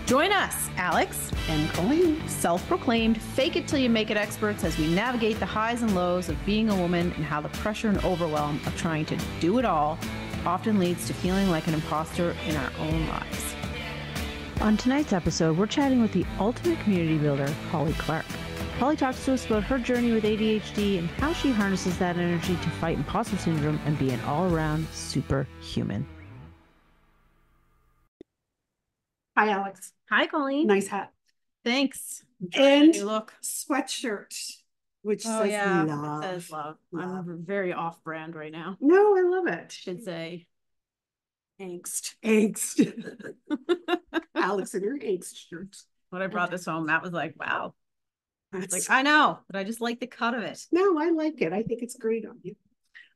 Join us, Alex and Colleen, self-proclaimed fake it till you make it experts, as we navigate the highs and lows of being a woman and how the pressure and overwhelm of trying to do it all often leads to feeling like an imposter in our own lives. On tonight's episode, we're chatting with the ultimate community builder, Clarke. Holly talks to us about her journey with ADHD and how she harnesses that energy to fight imposter syndrome and be an all-around superhuman. Hi, Alex. Hi, Colleen. Nice hat. Thanks. And you look. Sweatshirt, which says love. It says love. I'm very off-brand right now. No, I love it. Should say angst. Alex in her angst shirt. When I brought this home, that was like, wow. It's like, I know, but I just like the cut of it. No, I like it. I think it's great on you.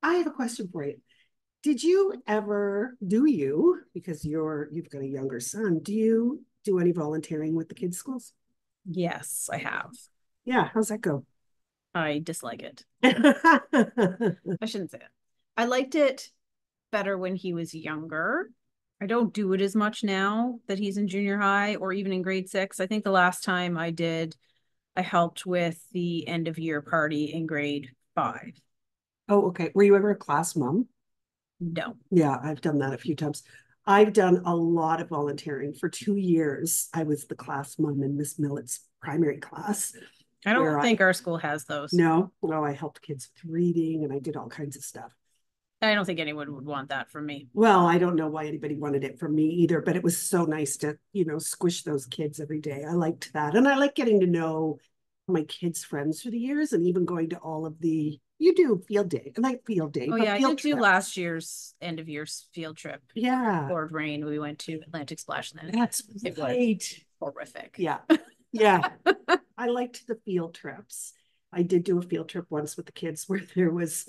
I have a question for you. Did you ever, because you've got a younger son, do you do any volunteering with the kids' schools? Yes, I have. Yeah, how's that go? I dislike it. I shouldn't say it. I liked it better when he was younger. I don't do it as much now that he's in junior high or even in grade 6. I think the last time I did, I helped with the end of year party in grade 5. Oh, okay. Were you ever a class mom? No. Yeah, I've done that a few times. I've done a lot of volunteering. For 2 years, I was the class mom in Miss Millett's primary class. I don't think our school has those. No, I helped kids with reading and I did all kinds of stuff. I don't think anyone would want that from me. Well, I don't know why anybody wanted it from me either, but it was so nice to, squish those kids every day. I liked that. And I like getting to know my kids' friends through the years and even going to all of you do field day. I like field day. Oh, yeah, I did do last year's end of year field trip. Yeah. Poured rain. We went to Atlantic Splashland. That's right. Horrific. Yeah. Yeah. I liked the field trips. I did do a field trip once with the kids where there was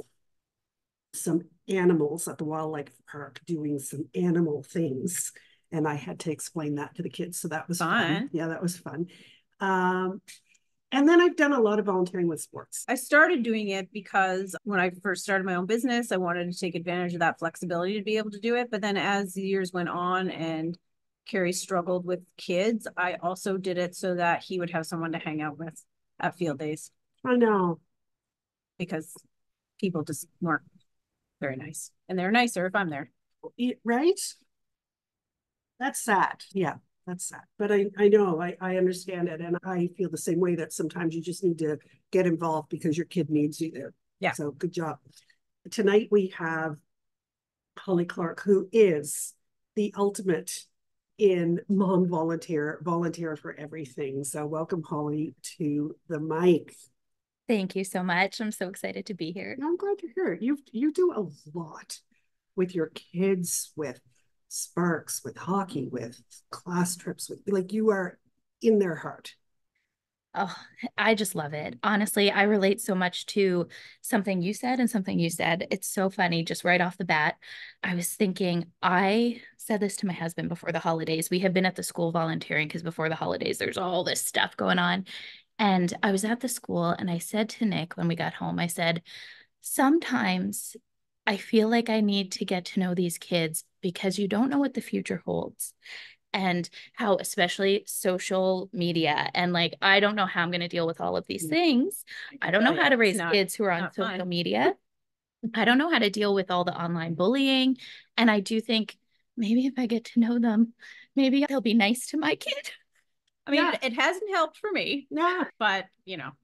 some animals at the wildlife park doing some animal things. And I had to explain that to the kids. So that was fun. Yeah, that was fun. And then I've done a lot of volunteering with sports. I started doing it because when I first started my own business, I wanted to take advantage of that flexibility to be able to do it. But then as the years went on and Carrie struggled with kids, I also did it so that he would have someone to hang out with at field days. I know. Because people just weren't very nice. And they're nicer if I'm there. Right? That's sad. Yeah. That's sad. But I know, I understand it. And I feel the same way that sometimes you just need to get involved because your kid needs you there. Yeah. So good job. Tonight we have Holly Clarke, who is the ultimate in mom volunteer for everything. So welcome, Holly, to the mic. Thank you so much. I'm so excited to be here. I'm glad you're here. You do a lot with your kids, with Sparks, with hockey, with class trips, with you are in their heart. Oh, I just love it. Honestly, I relate so much to something you said and something you said. It's so funny. Just right off the bat, I was thinking, I said this to my husband before the holidays. We have been at the school volunteering because before the holidays, there's all this stuff going on. And I was at the school and I said to Nick when we got home, I said, sometimes I feel like I need to get to know these kids because you don't know what the future holds and how, especially social media. And I don't know how I'm going to deal with all of these things. I don't know how to raise kids who are on social media. I don't know how to deal with all the online bullying. And I do think maybe if I get to know them, maybe they'll be nice to my kid. I mean, it hasn't helped for me. Yeah. But,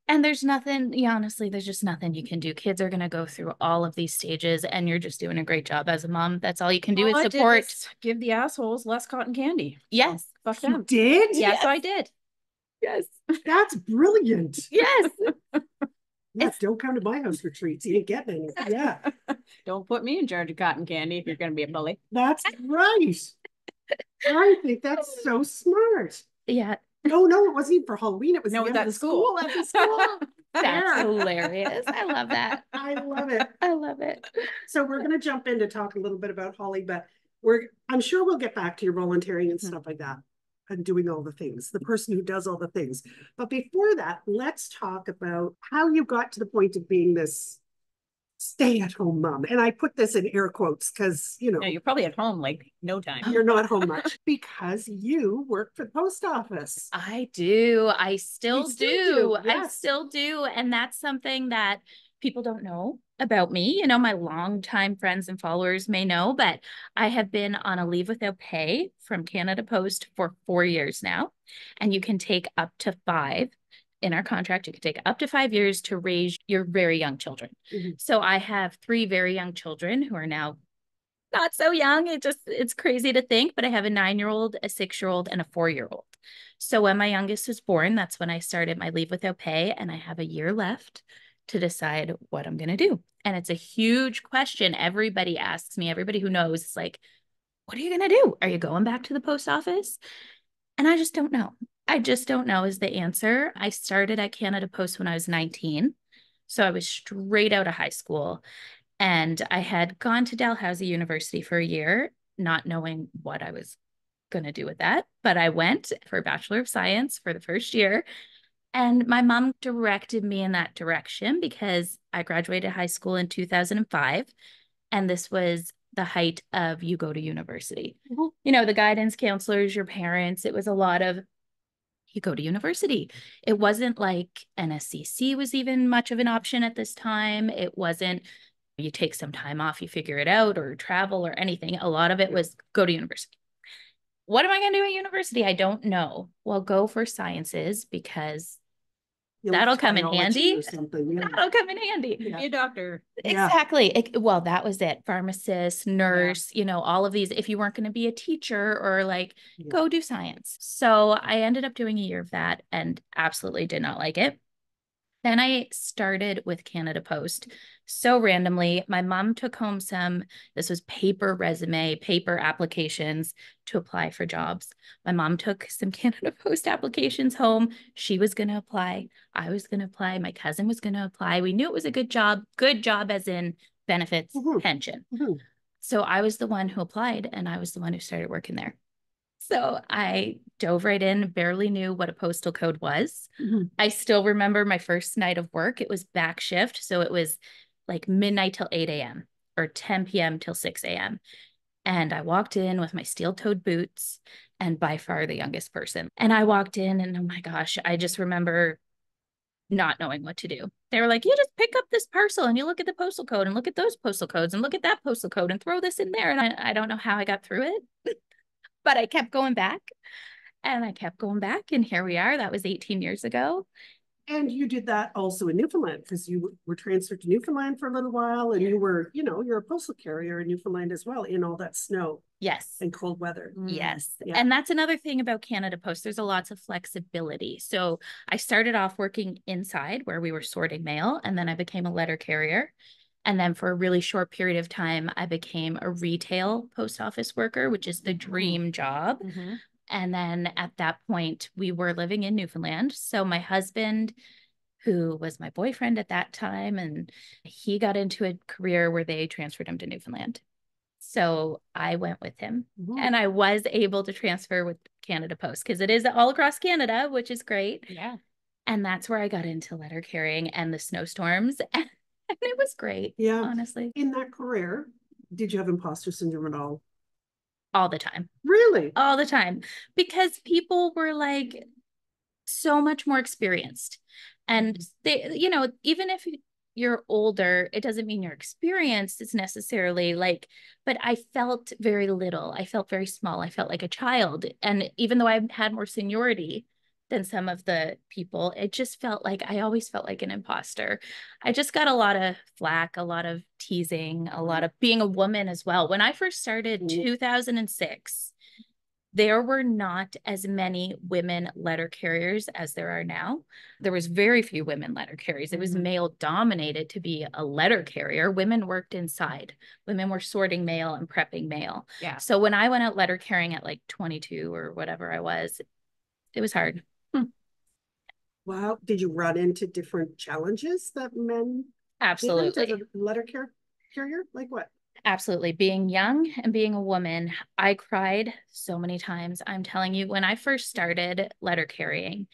And there's nothing, honestly, there's just nothing you can do. Kids are going to go through all of these stages and you're just doing a great job as a mom. That's all you can do is support. Give the assholes less cotton candy. Yes. Fuck them. You did? Yes, I did. Yes. That's brilliant. Yes. Yes, don't come to my house for treats. You ain't getting any. Yeah. Don't put me in charge of cotton candy if you're going to be a bully. That's right. I think that's so smart. Yeah. No, it wasn't even for Halloween. It was at the school. At the school. That's hilarious. I love that. I love it. I love it. So we're going to jump in to talk a little bit about Holly, but I'm sure we'll get back to your volunteering and stuff like that and doing all the things, the person who does all the things. But before that, let's talk about how you got to the point of being this stay-at-home mom. And I put this in air quotes because, No, you're probably at home like no time. you're not home much because you work for the post office. I do. I still do. I Yes. still do. And that's something that people don't know about me. You know, my longtime friends and followers may know, but I have been on a leave without pay from Canada Post for 4 years now. And you can take up to 5 in our contract. You can take up to 5 years to raise your very young children. So I have 3 very young children who are now not so young. It's crazy to think, but I have a 9-year-old, a 6-year-old, and a 4-year-old. So when my youngest was born, that's when I started my leave without pay, and I have a year left to decide what I'm going to do. And it's a huge question. Everybody asks me, everybody who knows, it's like, what are you going to do? Are you going back to the post office? And I just don't know. I just don't know is the answer. I started at Canada Post when I was 19. So I was straight out of high school. And I had gone to Dalhousie University for a year, not knowing what I was going to do with that. But I went for a Bachelor of Science for the first year. And my mom directed me in that direction because I graduated high school in 2005. And this was the height of you go to university. You know, the guidance counselors, your parents, it was a lot of you go to university. It wasn't like NSCC was even much of an option at this time. It wasn't you take some time off, you figure it out, or travel or anything. A lot of it was go to university. What am I going to do at university? I don't know. Well, go for sciences because that'll come in handy. That'll come in handy. Be a doctor. Exactly. Well, that was it. Pharmacist, nurse, you know, all of these. If you weren't going to be a teacher or like, go do science. So I ended up doing a year of that and absolutely did not like it. Then I started with Canada Post. So randomly, my mom took home this was paper resume, paper applications to apply for jobs. My mom took some Canada Post applications home. She was going to apply. I was going to apply. My cousin was going to apply. We knew it was a good job as in benefits, pension. So I was the one who applied and I was the one who started working there. So I dove right in, barely knew what a postal code was. I still remember my first night of work. It was back shift. So it was like midnight till 8 a.m. or 10 p.m. till 6 a.m. And I walked in with my steel-toed boots and by far the youngest person. And I walked in and oh my gosh, I just remember not knowing what to do. They were like, you just pick up this parcel and you look at the postal code and look at those postal codes and look at that postal code and throw this in there. And I don't know how I got through it. But I kept going back and I kept going back. And here we are. That was 18 years ago. And you did that also in Newfoundland because you were transferred to Newfoundland for a little while and you were, you know, you're a postal carrier in Newfoundland as well in all that snow. Yes. And cold weather. Yes. And that's another thing about Canada Post. There's lots of flexibility. So I started off working inside where we were sorting mail and then I became a letter carrier. And then for a really short period of time, I became a retail post office worker, which is the dream job. And then at that point, we were living in Newfoundland. So my husband, who was my boyfriend at that time, and he got into a career where they transferred him to Newfoundland. So I went with him and I was able to transfer with Canada Post because it is all across Canada, which is great. Yeah. And that's where I got into letter carrying and the snowstorms. And it was great. Yeah. Honestly. In that career, did you have imposter syndrome at all? All the time. Really? All the time. Because people were like so much more experienced. And they, you know, even if you're older, it doesn't mean you're experienced. It's necessarily like, but I felt very little. I felt very small. I felt like a child. And even though I had more seniority than some of the people, it just felt like I always felt like an imposter. I just got a lot of flack, a lot of teasing, a lot of being a woman as well. When I first started 2006, there were not as many women letter carriers as there are now. There was very few women letter carriers. It was male dominated to be a letter carrier. Women worked inside. Women were sorting mail and prepping mail. Yeah. So when I went out letter carrying at like 22 or whatever I was, it was hard. Wow. Did you run into different challenges that men Absolutely did as a letter carrier? Like what? Absolutely. Being young and being a woman, I cried so many times. I'm telling you, when I first started letter carrying,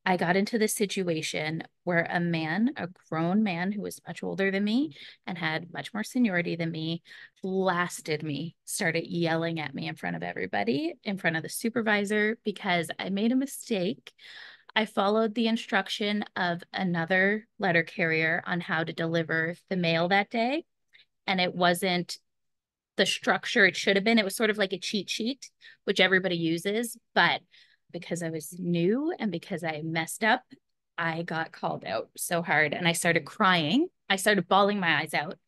I got into this situation where a man, a grown man who was much older than me and had much more seniority than me, blasted me, started yelling at me in front of everybody, in front of the supervisor, because I made a mistake. I followed the instruction of another letter carrier on how to deliver the mail that day, and it wasn't the structure it should have been. It was sort of like a cheat sheet, which everybody uses, but because I was new and because I messed up, I got called out so hard and I started crying. I started bawling my eyes out.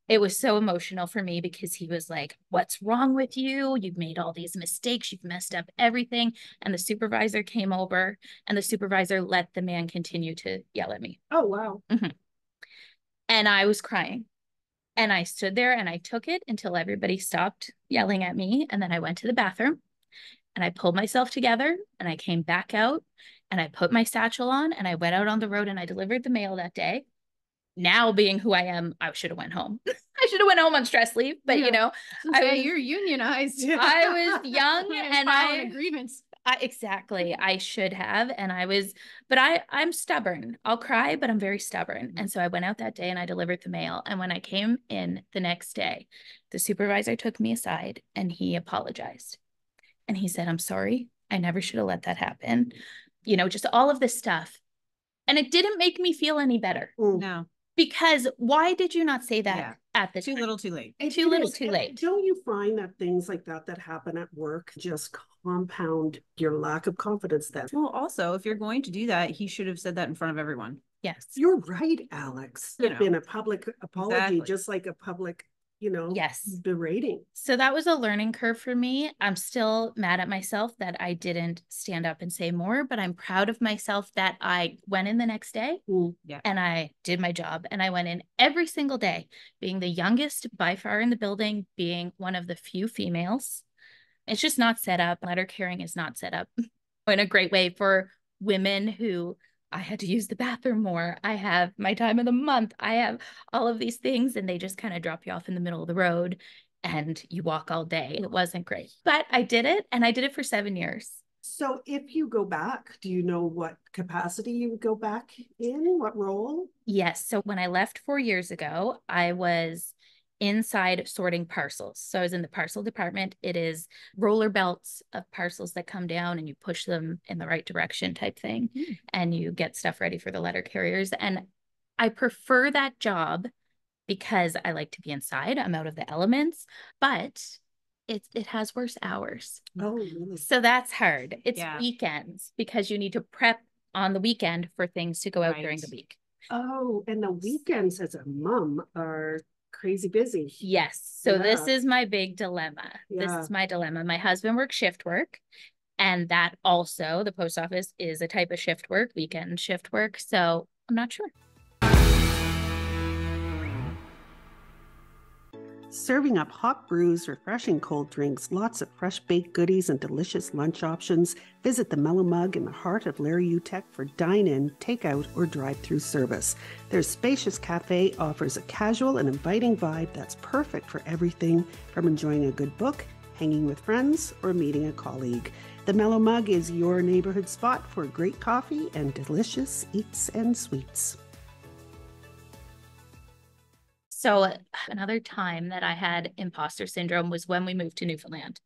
It was so emotional for me because he was like, "What's wrong with you? You've made all these mistakes. You've messed up everything." And the supervisor came over and the supervisor let the man continue to yell at me. Oh, wow. Mm-hmm. And I was crying. And I stood there and I took it until everybody stopped yelling at me. And then I went to the bathroom and I pulled myself together and I came back out and I put my satchel on and I went out on the road and I delivered the mail that day. Now being who I am, I should have went home. I should have went home on stress leave, but Yeah. you know, You're unionized. I was young and filing agreements. Exactly. I should have. And but I'm stubborn. I'll cry, but I'm very stubborn. And so I went out that day and I delivered the mail. And when I came in the next day, the supervisor took me aside and he apologized. And he said, "I'm sorry. I never should have let that happen." You know, just all of this stuff. And it didn't make me feel any better. No. Because why did you not say that at the Too time? little, too late. Too little, too late. Don't you find that things like that happen at work just compound your lack of confidence then? Well, also, if you're going to do that, he should have said that in front of everyone. Yes. You're right, Alex. It's been a public apology, just like a public, yes, berating. So that was a learning curve for me. I'm still mad at myself that I didn't stand up and say more, but I'm proud of myself that I went in the next day and I did my job. And I went in every single day, being the youngest by far in the building, being one of the few females. It's just not set up. Letter carrying is not set up in a great way for women who I had to use the bathroom more. I have my time of the month. I have all of these things, and they just kind of drop you off in the middle of the road and you walk all day. It wasn't great, but I did it, and I did it for 7 years. So if you go back, do you know what capacity you would go back in? What role? Yes. So when I left 4 years ago, I was inside sorting parcels. So I was in the parcel department. It is roller belts of parcels that come down and you push them in the right direction type thing. And you get stuff ready for the letter carriers. And I prefer that job because I like to be inside. I'm out of the elements, but it has worse hours. Oh, really? So that's hard. It's weekends because you need to prep on the weekend for things to go out during the week. Oh, and the weekends as a mom are crazy busy. Yes. So this is my big dilemma. This is my dilemma. My husband works shift work. And that also, the post office is a type of shift work, weekend shift work. So I'm not sure. Serving up hot brews, refreshing cold drinks, lots of fresh baked goodies, and delicious lunch options. Visit the Mellow Mug in the heart of Larry Utech for dine-in, takeout, or drive-through service. Their spacious cafe offers a casual and inviting vibe that's perfect for everything from enjoying a good book, hanging with friends, or meeting a colleague. The Mellow Mug is your neighborhood spot for great coffee and delicious eats and sweets. So another time that I had imposter syndrome was when we moved to Newfoundland.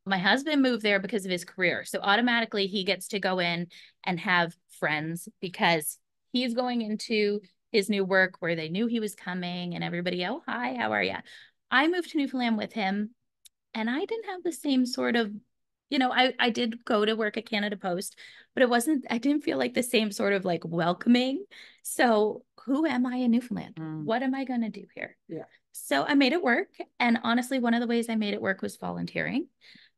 My husband moved there because of his career. So automatically he gets to go in and have friends because he's going into his new work where they knew he was coming and everybody, "Oh, hi, how are you?" I moved to Newfoundland with him and I didn't have the same sort of, I did go to work at Canada Post, but I didn't feel like the same sort of like welcoming. So who am I in Newfoundland? What am I going to do here? Yeah. So I made it work. And honestly, one of the ways I made it work was volunteering.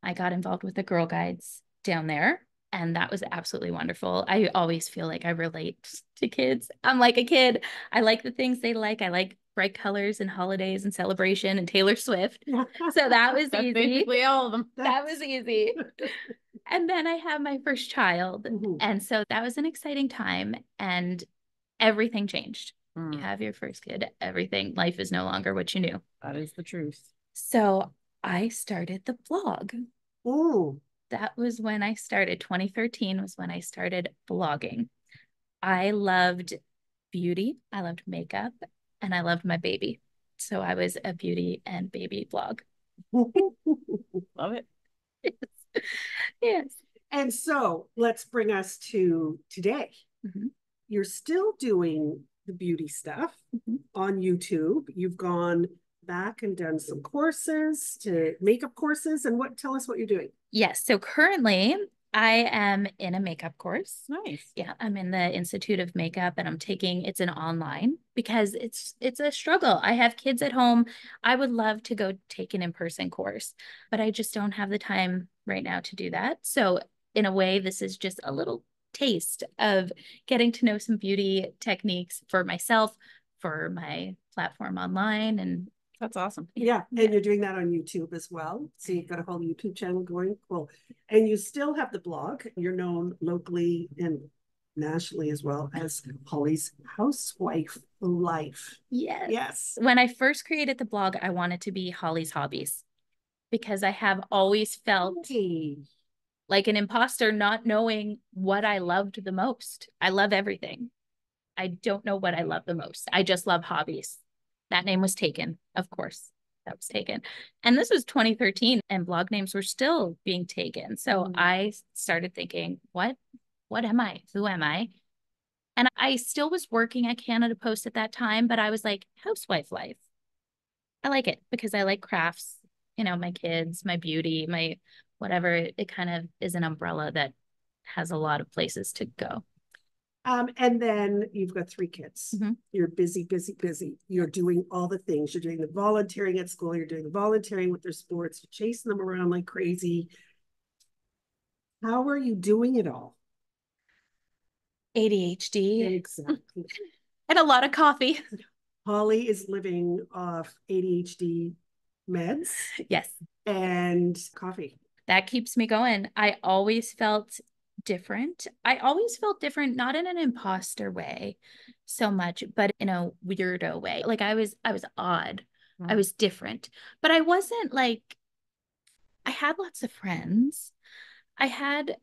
I got involved with the Girl Guides down there. And that was absolutely wonderful. I always feel like I relate to kids. I'm like a kid. I like the things they like. I like bright colors and holidays and celebration and Taylor Swift. So that was easy. Basically all of them. That was easy. And then I had my first child. And so that was an exciting time. And everything changed. You have your first kid, life is no longer what you knew. That is the truth. So I started the blog. Oh. that was when I started. 2013 was when I started blogging. I loved beauty, I loved makeup, and I loved my baby. So I was a beauty and baby blog. Love it. Yes. Yes. And so let's bring us to today. Mm-hmm. You're still doing the beauty stuff on YouTube. You've gone back and done some courses, to makeup courses. And tell us what you're doing. Yes. So currently I am in a makeup course. Nice. Yeah, I'm in the Institute of Makeup and it's an online because it's a struggle. I have kids at home. I would love to go take an in-person course, but I just don't have the time right now to do that. So in a way, this is just a little taste of getting to know some beauty techniques for myself, for my platform online. And that's awesome. Yeah. And you're doing that on YouTube as well. So you've got a whole YouTube channel going. Cool. And you still have the blog. You're known locally and nationally as well as Holly's Housewife Life. Yes. Yes. When I first created the blog, I wanted to be Holly's Hobbies because I have always felt like an imposter, not knowing what I loved the most. I love everything. I don't know what I love the most. I just love hobbies. That name was taken, of course. That was taken. And this was 2013 and blog names were still being taken. So I started thinking, what am I? Who am I? And I still was working at Canada Post at that time, but I was like, Housewife Life. I like it because I like crafts, my kids, my beauty, my whatever. It kind of is an umbrella that has a lot of places to go. And then you've got 3 kids. You're busy, busy, busy. You're doing all the things. You're doing the volunteering at school. You're doing the volunteering with their sports. You're chasing them around like crazy. How are you doing it all? ADHD. Exactly. And a lot of coffee. Holly is living off ADHD meds. Yes. And coffee. That keeps me going. I always felt different. I always felt different, not in an imposter way so much, but in a weirdo way. Like I was odd. I was different, but I wasn't like, I had lots of friends. I had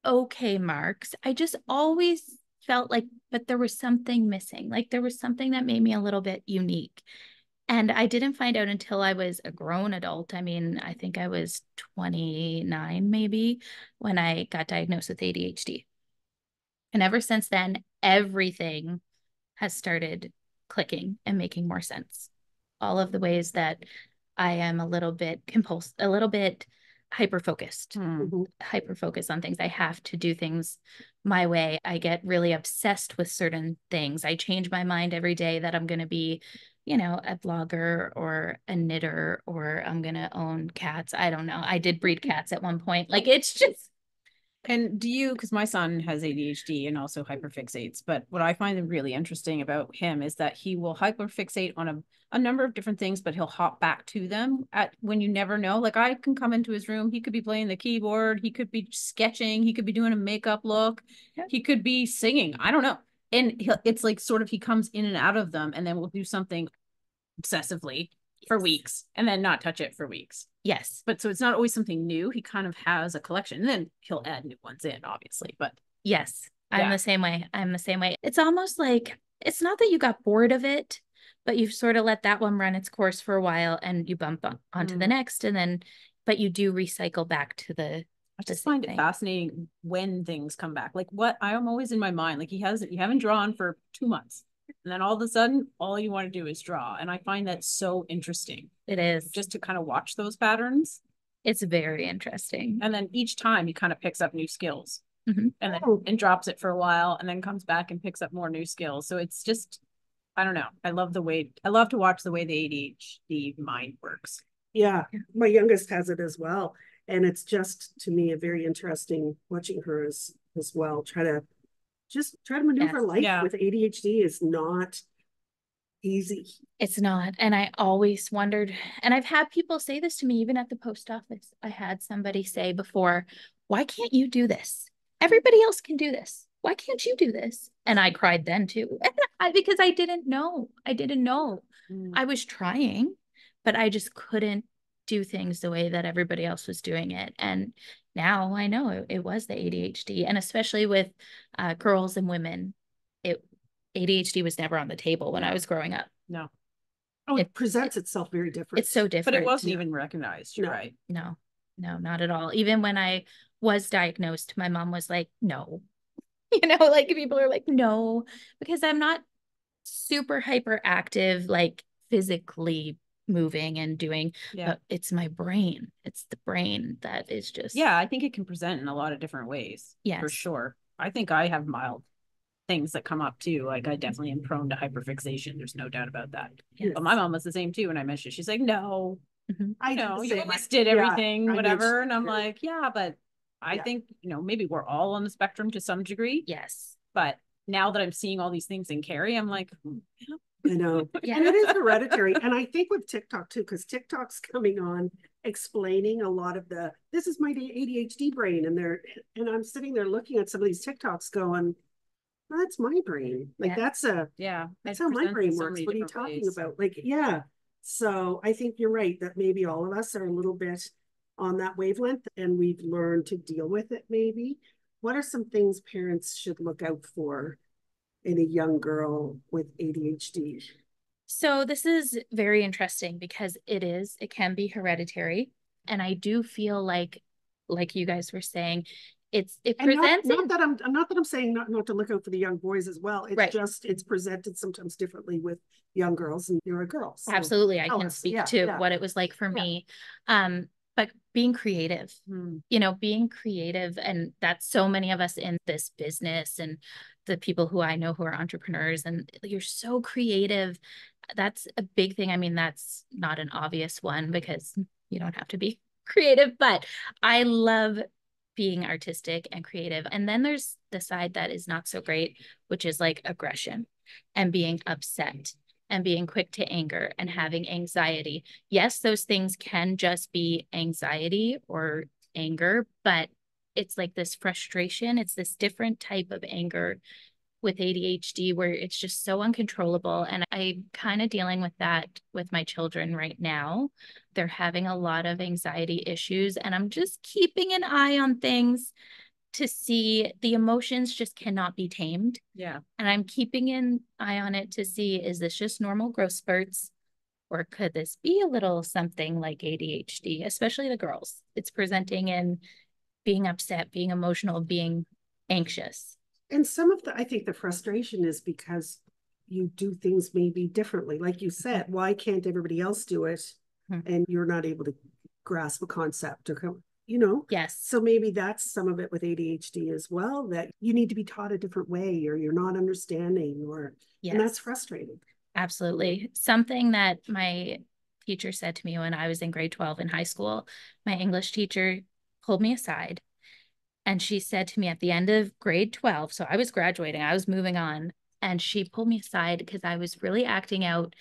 okay marks. I just always felt like, but there was something missing. Like there was something that made me a little bit unique. And I didn't find out until I was a grown adult. I mean, I think I was 29 maybe when I got diagnosed with ADHD. And ever since then, everything has started clicking and making more sense. All of the ways that I am a little bit a little bit hyper-focused, hyper-focused on things. I have to do things my way. I get really obsessed with certain things. I change my mind every day that I'm going to be a blogger or a knitter, or I'm going to own cats. I don't know. I did breed cats at one point. Like it's just. And do you, because my son has ADHD and also hyperfixates, but what I find really interesting about him is that he will hyperfixate on a number of different things, but he'll hop back to them when you never know. Like I can come into his room, he could be playing the keyboard, he could be sketching, he could be doing a makeup look, he could be singing. I don't know. And it's like sort of he comes in and out of them, and then we'll do something obsessively for weeks and then not touch it for weeks. Yes. But so it's not always something new. He kind of has a collection, and then he'll add new ones in, obviously. But yes, I'm the same way. I'm the same way. It's almost like it's not that you got bored of it, but you've sort of let that one run its course for a while and you bump onto the next, and then but you do recycle back to the. I just find it fascinating when things come back. Like what I'm always in my mind, like you haven't drawn for 2 months. And then all of a sudden, all you want to do is draw. And I find that so interesting. It is. Just to kind of watch those patterns. It's very interesting. And then each time he kind of picks up new skills and then drops it for a while and then comes back and picks up more new skills. So it's just, I don't know. I love to watch the way the ADHD mind works. Yeah. My youngest has it as well. And it's just, to me, a very interesting watching her as well. Try to maneuver life with ADHD is not easy. It's not. And I always wondered, and I've had people say this to me, even at the post office. I had somebody say before, why can't you do this? Everybody else can do this. Why can't you do this? And I cried then too, because I didn't know. I was trying, but I just couldn't do things the way that everybody else was doing it. And now I know it was the ADHD, and especially with girls and women, ADHD was never on the table when I was growing up. No. Oh, it presents itself very different. It's so different. But it wasn't even recognized. You're right. No, not at all. Even when I was diagnosed, my mom was like, no. Like people are like, no, because I'm not super hyperactive, like physically moving and doing, but it's my brain. It's the brain that is just. Yeah, I think it can present in a lot of different ways. Yes. For sure. I think I have mild things that come up too. Like I definitely am prone to hyperfixation. There's no doubt about that. Yes. But my mom was the same too when I mentioned it. She's like, no, I know you always did everything, whatever. And I'm like, yeah, but I think, maybe we're all on the spectrum to some degree. Yes. But now that I'm seeing all these things in Carrie, I'm like, I know. Yeah. And it is hereditary. And I think with TikTok too, because TikTok's coming on explaining a lot of this is my ADHD brain. And I'm sitting there looking at some of these TikToks going, that's my brain. Like that's how my brain works. What are you talking about? Like, yeah. So I think you're right that maybe all of us are a little bit on that wavelength and we've learned to deal with it maybe. What are some things parents should look out for in a young girl with ADHD? So this is very interesting because it can be hereditary. And I do feel like you guys were saying, it presents not that I'm saying not to look out for the young boys as well. It's just it's presented sometimes differently with young girls, and you're a girl. So absolutely, I can speak to what it was like for me. But being creative, being creative, and that's so many of us in this business and the people who I know who are entrepreneurs, and you're so creative. That's a big thing. I mean, that's not an obvious one because you don't have to be creative, but I love being artistic and creative. And then there's the side that is not so great, which is like aggression and being upset and being quick to anger and having anxiety. Yes, those things can just be anxiety or anger, but it's like this frustration. It's this different type of anger with ADHD where it's just so uncontrollable. And I'm kind of dealing with that with my children right now. They're having a lot of anxiety issues, and I'm just keeping an eye on things to see the emotions just cannot be tamed. Yeah. And I'm keeping an eye on it to see, is this just normal growth spurts? Or could this be a little something like ADHD, especially the girls? It's presenting in being upset, being emotional, being anxious. And some of I think the frustration is because you do things maybe differently. Like you said, why can't everybody else do it? And you're not able to grasp a concept or, Yes. So maybe that's some of it with ADHD as well, that you need to be taught a different way or you're not understanding and that's frustrating. Absolutely. Something that my teacher said to me when I was in grade 12 in high school, my English teacher pulled me aside. And she said to me at the end of grade 12, so I was graduating, I was moving on, and she pulled me aside because I was really acting out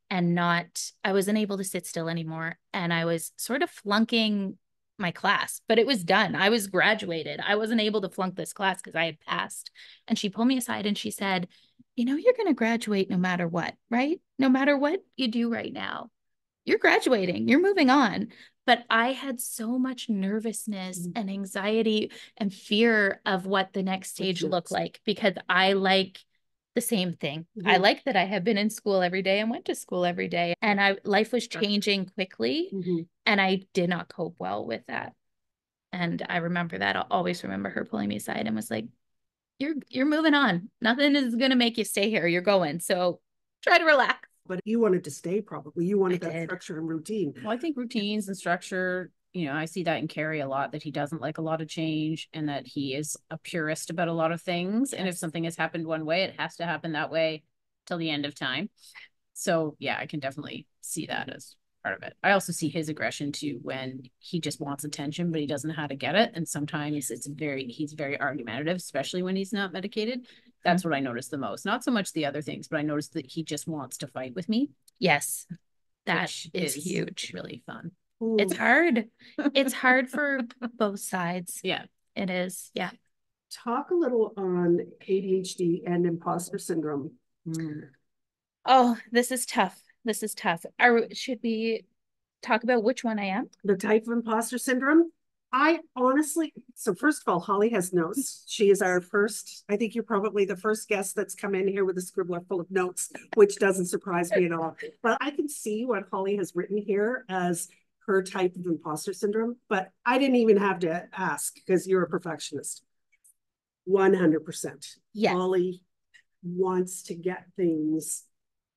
and I wasn't able to sit still anymore. And I was sort of flunking my class, but it was done. I was graduated. I wasn't able to flunk this class because I had passed. And she pulled me aside and she said, you're going to graduate no matter what, right? No matter what you do right now, you're graduating, you're moving on. But I had so much nervousness and anxiety and fear of what the next stage looked like because I like the same thing. I like that I have been in school every day and went to school every day, and life was changing quickly, and I did not cope well with that. And I remember that. I'll always remember her pulling me aside and was like, you're moving on. Nothing is going to make you stay here. You're going. So try to relax. But you wanted to stay probably. You wanted that structure and routine. Well, I think routines and structure, I see that in Carrie a lot, that he doesn't like a lot of change and that he is a purist about a lot of things. Yes. And if something has happened one way, it has to happen that way till the end of time. So yeah, I can definitely see that as part of it. I also see his aggression too when he just wants attention, but he doesn't know how to get it. And sometimes he's very argumentative, especially when he's not medicated. That's what I noticed the most. Not so much the other things, but I noticed that he just wants to fight with me. Yes. That is huge. Really fun. Ooh. It's hard. It's hard for both sides. Yeah. It is. Yeah. Talk a little on ADHD and imposter syndrome. Oh, this is tough. This is tough. Should we talk about which one I am? The type of imposter syndrome? I honestly, so first of all, Holly has notes. She is our first, I think you're probably the first guest that's come in here with a scribbler full of notes, which doesn't surprise me at all. But I can see what Holly has written here as her type of imposter syndrome, but I didn't even have to ask because you're a perfectionist. 100%. Yes. Holly wants to get things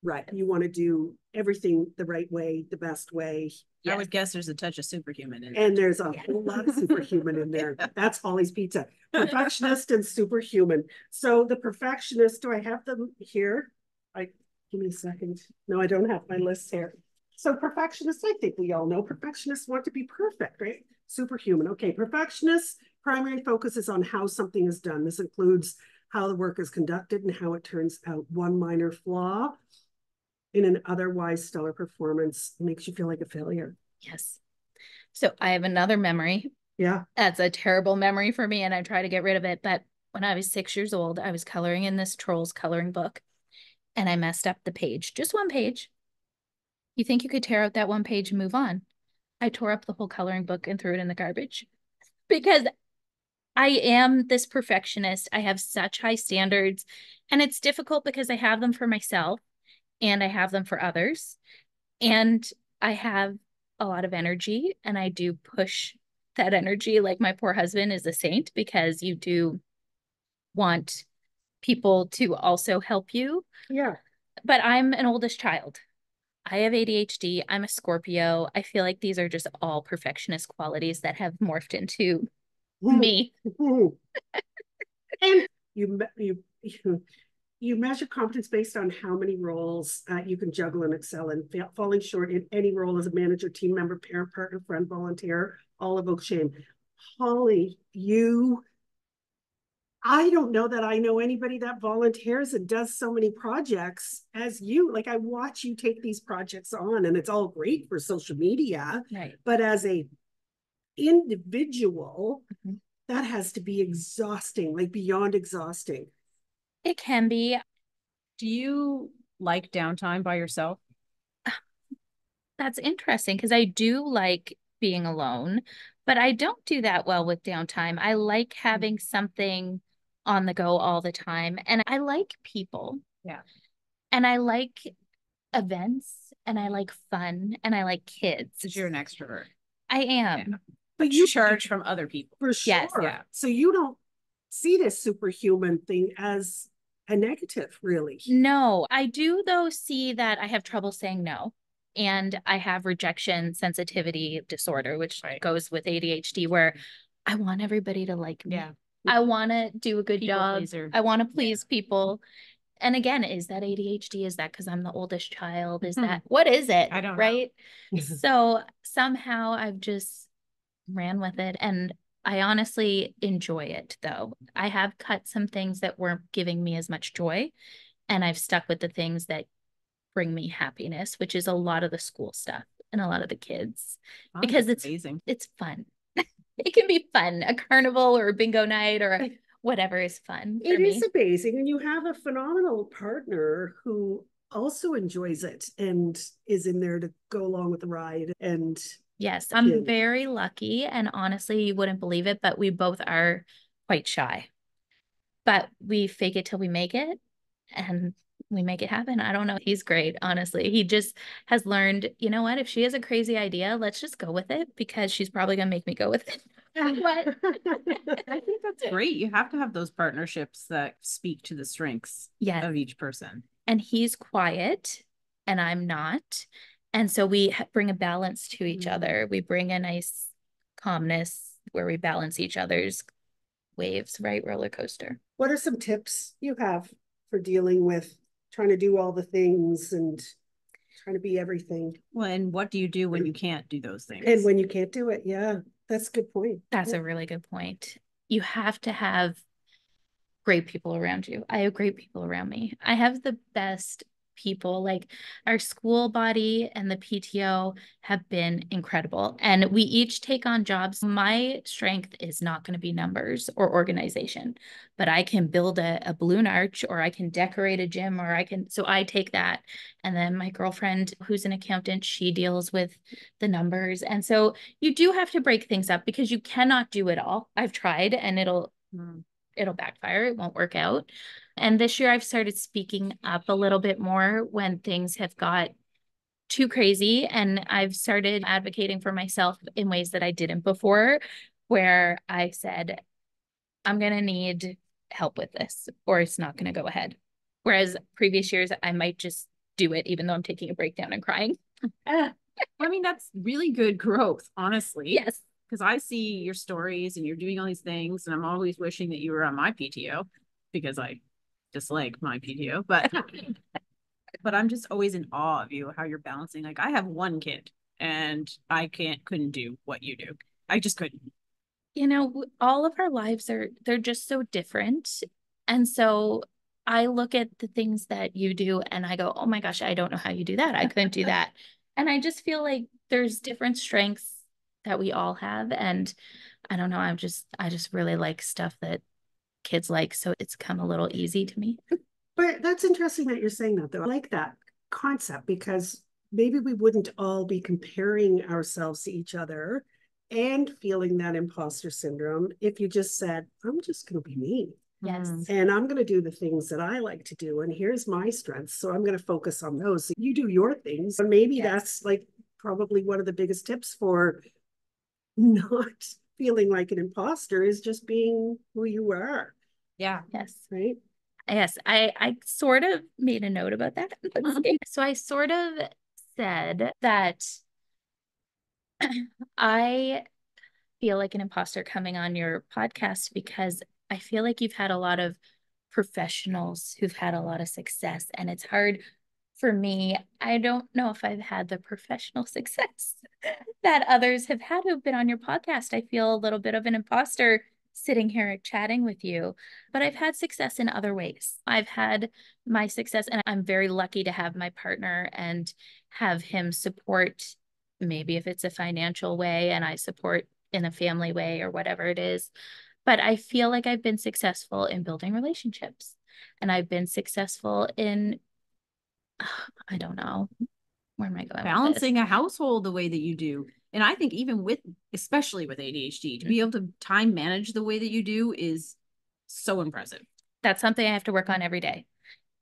right. You want to do everything the right way, the best way. I would guess there's a touch of superhuman in it. And there's a whole lot of superhuman in there. That's Holly's pizza. Perfectionist and superhuman. So the perfectionist, do I have them here? Give me a second. No, I don't have my list here. So perfectionists, I think we all know perfectionists want to be perfect, right? Superhuman. Okay, perfectionists' primary focus is on how something is done. This includes how the work is conducted and how it turns out. One minor flaw in an otherwise stellar performance makes you feel like a failure. Yes. So I have another memory. Yeah. That's a terrible memory for me, and I try to get rid of it. But when I was 6 years old, I was coloring in this Trolls coloring book, and I messed up the page. Just one page. You think you could tear out that one page and move on? I tore up the whole coloring book and threw it in the garbage because I am this perfectionist. I have such high standards, and it's difficult because I have them for myself and I have them for others. And I have a lot of energy, and I do push that energy. Like my poor husband is a saint because you do want people to also help you. Yeah. But I'm an oldest child. I have ADHD. I'm a Scorpio. I feel like these are just all perfectionist qualities that have morphed into me. And you measure competence based on how many roles you can juggle and excel in. Falling short in any role as a manager, team member, parent, partner, friend, volunteer, all evoke shame. Holly, I don't know that I know anybody that volunteers and does so many projects as you. Like, I watch you take these projects on, and it's all great for social media. Right. But as a individual, that has to be exhausting, like beyond exhausting. It can be. Do you like downtime by yourself? That's interesting because I do like being alone, but I don't do that well with downtime. I like having something on the go all the time, and I like people. Yeah. And I like events, and I like fun, and I like kids. Because you're an extrovert. I am. Yeah. But you charge from other people. For sure. Yes. Yeah. So you don't see this superhuman thing as a negative, really. No, I do though see that I have trouble saying no. And I have rejection sensitivity disorder, which goes with ADHD, where I want everybody to like me. Yeah. I want to do a good job. Pleaser. I want to please people. And again, is that ADHD? Is that because I'm the oldest child? Is that, what is it? I don't know. Right? So somehow I've just ran with it. And I honestly enjoy it though. I have cut some things that weren't giving me as much joy. And I've stuck with the things that bring me happiness, which is a lot of the school stuff and a lot of the kids. Because it's amazing. It's fun. It can be fun. A carnival or a bingo night or whatever is fun. It is amazing. And you have a phenomenal partner who also enjoys it and is in there to go along with the ride. And yes, I'm very lucky. And honestly, you wouldn't believe it, but we both are quite shy. But we fake it till we make it. And we make it happen. I don't know. He's great, honestly. He just has learned, you know what? If she has a crazy idea, let's just go with it because she's probably going to make me go with it. What? I think that's great. You have to have those partnerships that speak to the strengths of each person. And he's quiet and I'm not. And so we bring a balance to each other. We bring a nice calmness where we balance each other's waves, right? Roller coaster. What are some tips you have for dealing with trying to do all the things and trying to be everything? Well, and what do you do when you can't do those things? And when you can't do it, yeah, that's a good point. That's a really good point. You have to have great people around you. I have great people around me. I have the best people. Like our school body and the PTO have been incredible. And we each take on jobs. My strength is not going to be numbers or organization, but I can build a balloon arch, or I can decorate a gym, or so I take that. And then my girlfriend, who's an accountant, she deals with the numbers. And so you do have to break things up because you cannot do it all. I've tried, and it'll backfire. It won't work out. And this year I've started speaking up a little bit more when things have got too crazy. And I've started advocating for myself in ways that I didn't before, where I said, I'm going to need help with this, or it's not going to go ahead. Whereas previous years, I might just do it, even though I'm taking a breakdown and crying. I mean, that's really good growth, honestly. Yes. Because I see your stories and you're doing all these things, and I'm always wishing that you were on my PTO because I dislike my PTO. But I'm just always in awe of you, how you're balancing. Like, I have one kid and I couldn't do what you do. I just couldn't. You know, all of our lives they're just so different. And so I look at the things that you do and I go, oh my gosh, I don't know how you do that. I couldn't do that. And I just feel like there's different strengths that we all have. And I don't know, I just really like stuff that kids like. So it's come a little easy to me. But that's interesting that you're saying that, though. I like that concept because maybe we wouldn't all be comparing ourselves to each other and feeling that imposter syndrome if you just said, I'm just going to be me. Yes. And I'm going to do the things that I like to do. And here's my strengths. So I'm going to focus on those. So you do your things. And maybe that's like probably one of the biggest tips for not feeling like an imposter is just being who you are. Yeah. Yes. Right. Yes. I sort of made a note about that. So I sort of said that I feel like an imposter coming on your podcast because I feel like you've had a lot of professionals who've had a lot of success, and it's hard for me. I don't know if I've had the professional success that others have had who've been on your podcast. I feel a little bit of an imposter sitting here chatting with you, but I've had success in other ways. I've had my success, and I'm very lucky to have my partner and have him support, maybe if it's a financial way and I support in a family way or whatever it is. But I feel like I've been successful in building relationships, and I've been successful in, I don't know, where am I going? Balancing a household the way that you do. And I think even especially with ADHD, to be able to time manage the way that you do is so impressive. That's something I have to work on every day.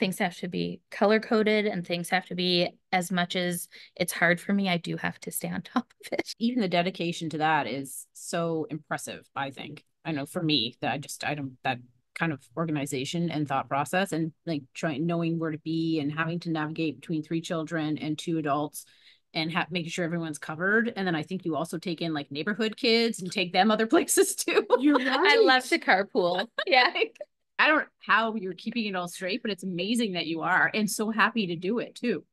Things have to be color coded, and things have to be, as much as it's hard for me, I do have to stay on top of it. Even the dedication to that is so impressive, I think. I know for me that I don't, that kind of organization and thought process, and like knowing where to be and having to navigate between 3 children and 2 adults and making sure everyone's covered. And then I think you also take in like neighborhood kids and take them other places too. You're right. I love to carpool. Yeah. I don't know how you're keeping it all straight, but it's amazing that you are, and so happy to do it too.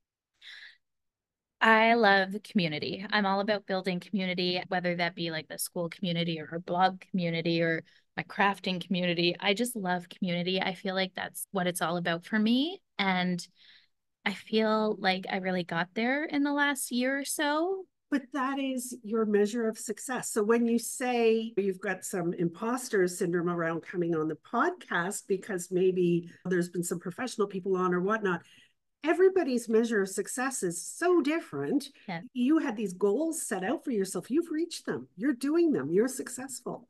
I love community. I'm all about building community, whether that be like the school community or her blog community or my crafting community. I just love community. I feel like that's what it's all about for me. And I feel like I really got there in the last year or so. But that is your measure of success. So when you say you've got some imposter syndrome around coming on the podcast because maybe there's been some professional people on or whatnot, everybody's measure of success is so different. Yeah. You had these goals set out for yourself. You've reached them. You're doing them. You're successful.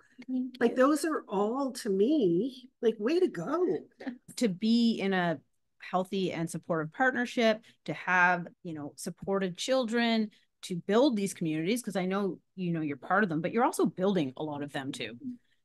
Like those are all, to me, like, way to go. To be in a healthy and supportive partnership, to have, supported children, to build these communities, because I know, you're part of them, but you're also building a lot of them too,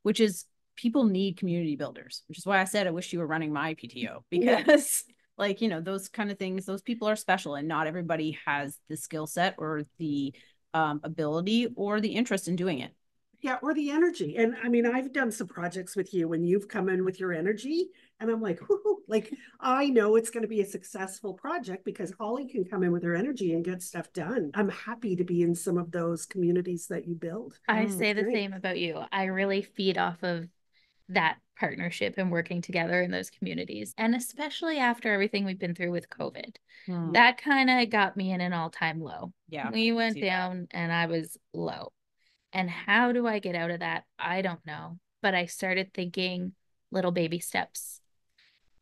which is, people need community builders, which is why I said I wish you were running my PTO, because like, those kind of things, those people are special, and not everybody has the skill set or the ability or the interest in doing it. Yeah, or the energy. And I mean, I've done some projects with you and you've come in with your energy, and I'm like, whoo, like, I know it's going to be a successful project because Holly can come in with her energy and get stuff done. I'm happy to be in some of those communities that you build. I say the same about you. I really feed off of that partnership and working together in those communities. And especially after everything we've been through with COVID, that kind of got me in an all-time low. Yeah. We went down and I was low. And how do I get out of that? I don't know. But I started thinking little baby steps,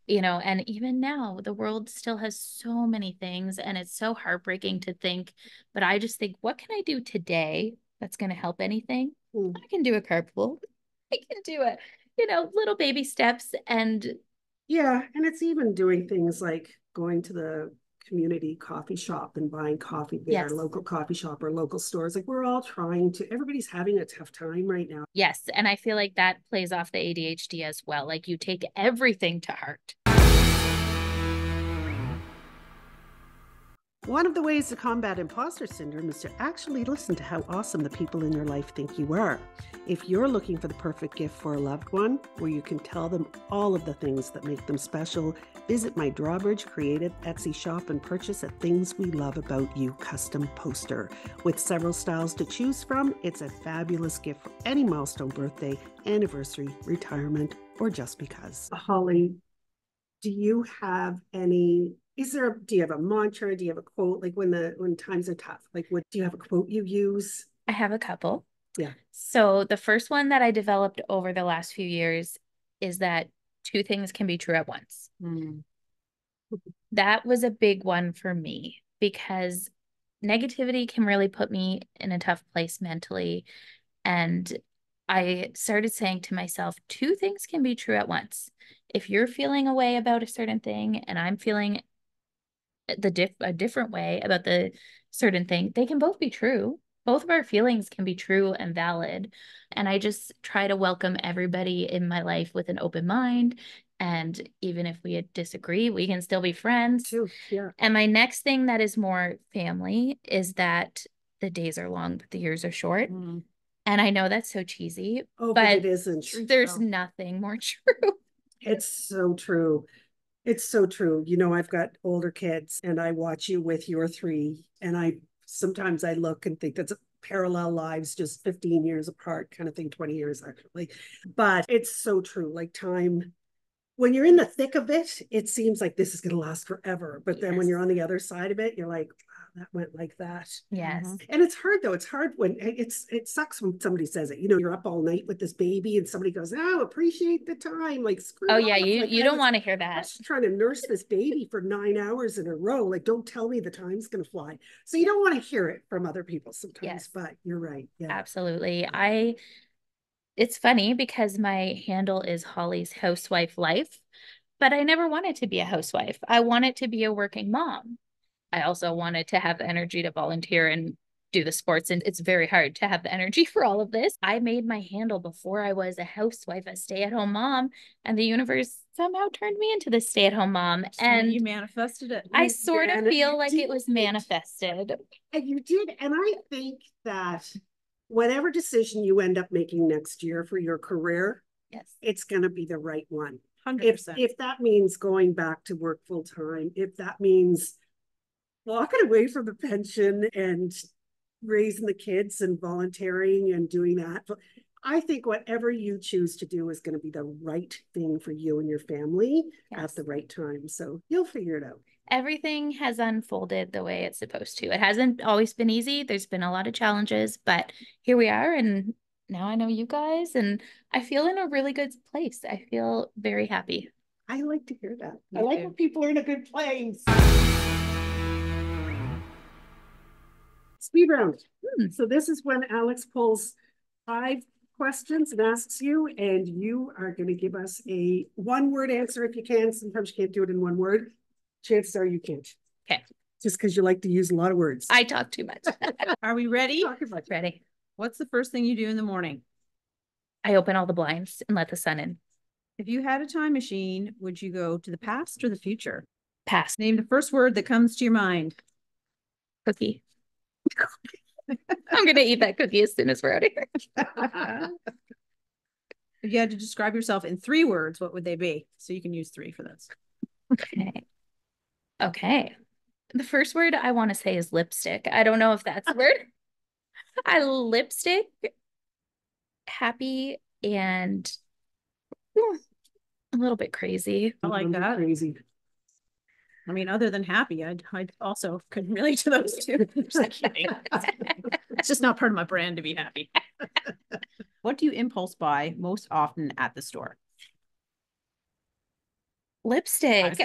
and even now the world still has so many things and it's so heartbreaking to think, but I just think, what can I do today that's going to help anything? I can do a carpool. I can do it, little baby steps. And yeah, and it's even doing things like going to the community coffee shop and buying coffee there, yes, local coffee shop or local stores. Like we're all trying to, everybody's having a tough time right now. yes, and I feel like that plays off the ADHD as well. Like you take everything to heart. One of the ways to combat imposter syndrome is to actually listen to how awesome the people in your life think you are. If you're looking for the perfect gift for a loved one, where you can tell them all of the things that make them special, visit my Drawbridge Creative Etsy shop and purchase a Things We Love About You custom poster. With several styles to choose from, it's a fabulous gift for any milestone birthday, anniversary, retirement, or just because. Holly, do you have any... do you have a mantra? Do you have a quote? Like when times are tough, like do you have a quote you use? I have a couple. Yeah. So the first one that I developed over the last few years is that two things can be true at once. That was a big one for me because negativity can really put me in a tough place mentally. And I started saying to myself, two things can be true at once. If you're feeling a way about a certain thing and I'm feeling a different way about the certain thing, they can both be true. Both of our feelings can be true and valid. And I just try to welcome everybody in my life with an open mind. And even if we disagree, we can still be friends. True. Yeah. And my next thing that is more family is that the days are long, but the years are short. And I know that's so cheesy, but it isn't. There's nothing more true. It's so true. It's so true. I've got older kids and I watch you with your three, and sometimes I look and think that's parallel lives, just 15 years apart kind of thing, 20 years actually. But it's so true. Like time, when you're in the thick of it, it seems like this is going to last forever. But then when you're on the other side of it, you're like, wow, that went like that. Yes. And it's hard though. It's hard when it sucks when somebody says it. You're up all night with this baby and somebody goes, oh, appreciate the time. Like, screw Oh off. yeah, Like, you don't want to hear I that. was trying to nurse this baby for 9 hours in a row. Like, don't tell me the time's going to fly. So you don't want to hear it from other people sometimes. Yes. But you're right. Yeah. Absolutely. It's funny because my handle is Holly's Housewife Life, but I never wanted to be a housewife. I wanted to be a working mom. I also wanted to have the energy to volunteer and do the sports, and it's very hard to have the energy for all of this. I made my handle before I was a housewife, a stay-at-home mom, and the universe somehow turned me into the stay-at-home mom. And you manifested it. I sort of feel like it was manifested. And you did. And I think that whatever decision you end up making next year for your career, yes, it's going to be the right one. 100%. If that means going back to work full time, if that means walking away from the pension and raising the kids and volunteering and doing that, I think whatever you choose to do is going to be the right thing for you and your family at the right time. So you'll figure it out. Everything has unfolded the way it's supposed to. It hasn't always been easy. There's been a lot of challenges, but here we are. And now I know you guys, and I feel in a really good place. I feel very happy. I like to hear that. I like when people are in a good place. Speed round. So this is when Alex pulls 5 questions and asks you, and you are going to give us a one-word answer if you can. Sometimes you can't do it in one word. Chances are you can't. Okay. Just because you like to use a lot of words. I talk too much. Are we ready? Ready. What's the first thing you do in the morning? I open all the blinds and let the sun in. If you had a time machine, would you go to the past or the future? Pass. Name the first word that comes to your mind. Cookie. I'm going to eat that cookie as soon as we're out of here. If you had to describe yourself in 3 words, what would they be? So you can use 3 for this. Okay. The first word I want to say is lipstick. I don't know if that's a word. Lipstick, happy, and A little bit crazy. I like that. Crazy. I mean, other than happy, I also couldn't relate to those two. Just kidding. It's just not part of my brand to be happy. What do you impulse buy most often at the store? Lipstick.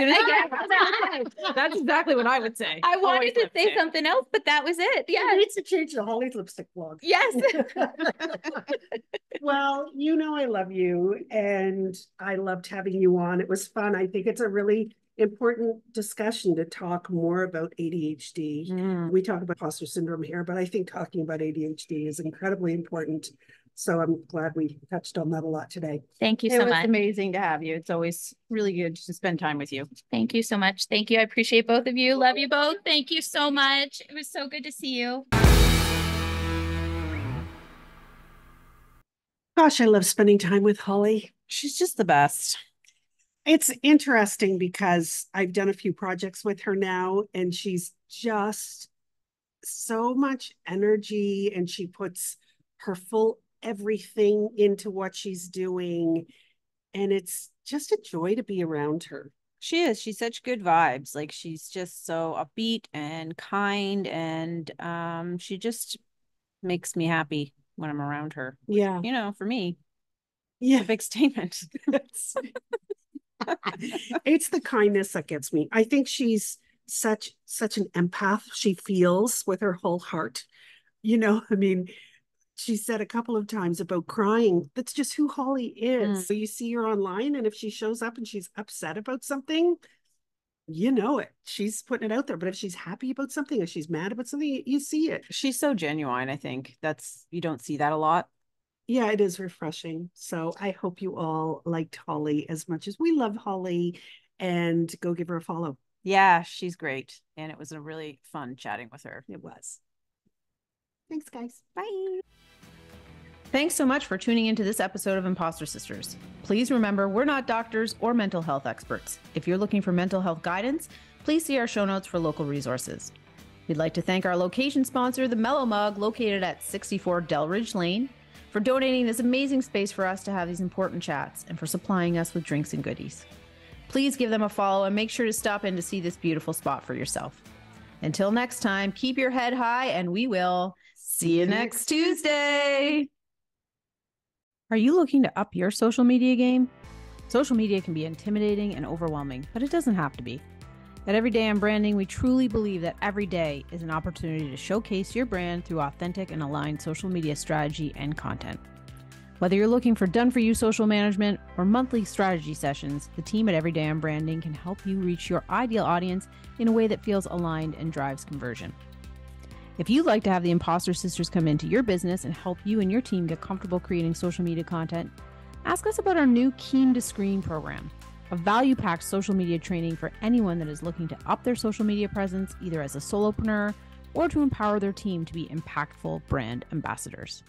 That's exactly what I would say. I wanted Always to lipstick. say something else, but that was it. Yeah. It needs to change the Holly's lipstick blog. Yes. Well, you know I love you, and I loved having you on. It was fun. I think it's a really important discussion to talk more about ADHD. We talk about imposter syndrome here, but I think talking about ADHD is incredibly important. So I'm glad we touched on that a lot today. Thank you so much. It was amazing to have you. It's always really good to spend time with you. Thank you so much. Thank you. I appreciate both of you. Love you both. Thank you so much. It was so good to see you. Gosh, I love spending time with Holly. She's just the best. It's interesting because I've done a few projects with her now, and she's just so much energy, and she puts her full everything into what she's doing. And it's just a joy to be around her. She is. She's such good vibes. Like, she's just so upbeat and kind, and she just makes me happy when I'm around her. Yeah. You know, for me, yeah, a big statement. It's the kindness that gets me. I think she's such an empath. She feels with her whole heart. You know, I mean, she said a couple of times about crying. That's just who Holly is. So you see her online, and if she shows up and she's upset about something, you know it. She's putting it out there. But if she's happy about something, or she's mad about something, you see it. She's so genuine. I think you don't see that a lot. Yeah, it is refreshing. So I hope you all liked Holly as much as we love Holly, and go give her a follow. Yeah, she's great. And it was a really fun chatting with her. It was. Thanks, guys. Bye. Thanks so much for tuning into this episode of Imposter Sisters. Please remember, we're not doctors or mental health experts. If you're looking for mental health guidance, please see our show notes for local resources. We'd like to thank our location sponsor, the Mellow Mug, located at 64 Delridge Lane, for donating this amazing space for us to have these important chats, and for supplying us with drinks and goodies. Please give them a follow, and make sure to stop in to see this beautiful spot for yourself. Until next time, keep your head high, and we will see you next Tuesday. Are you looking to up your social media game? Social media can be intimidating and overwhelming, but it doesn't have to be. At Everyday I'm Branding, we truly believe that every day is an opportunity to showcase your brand through authentic and aligned social media strategy and content. Whether you're looking for done-for-you social management or monthly strategy sessions, the team at Everyday I'm Branding can help you reach your ideal audience in a way that feels aligned and drives conversion. If you'd like to have the Imposter Sisters come into your business and help you and your team get comfortable creating social media content, ask us about our new Keen to Screen program, a value-packed social media training for anyone that is looking to up their social media presence, either as a solopreneur or to empower their team to be impactful brand ambassadors.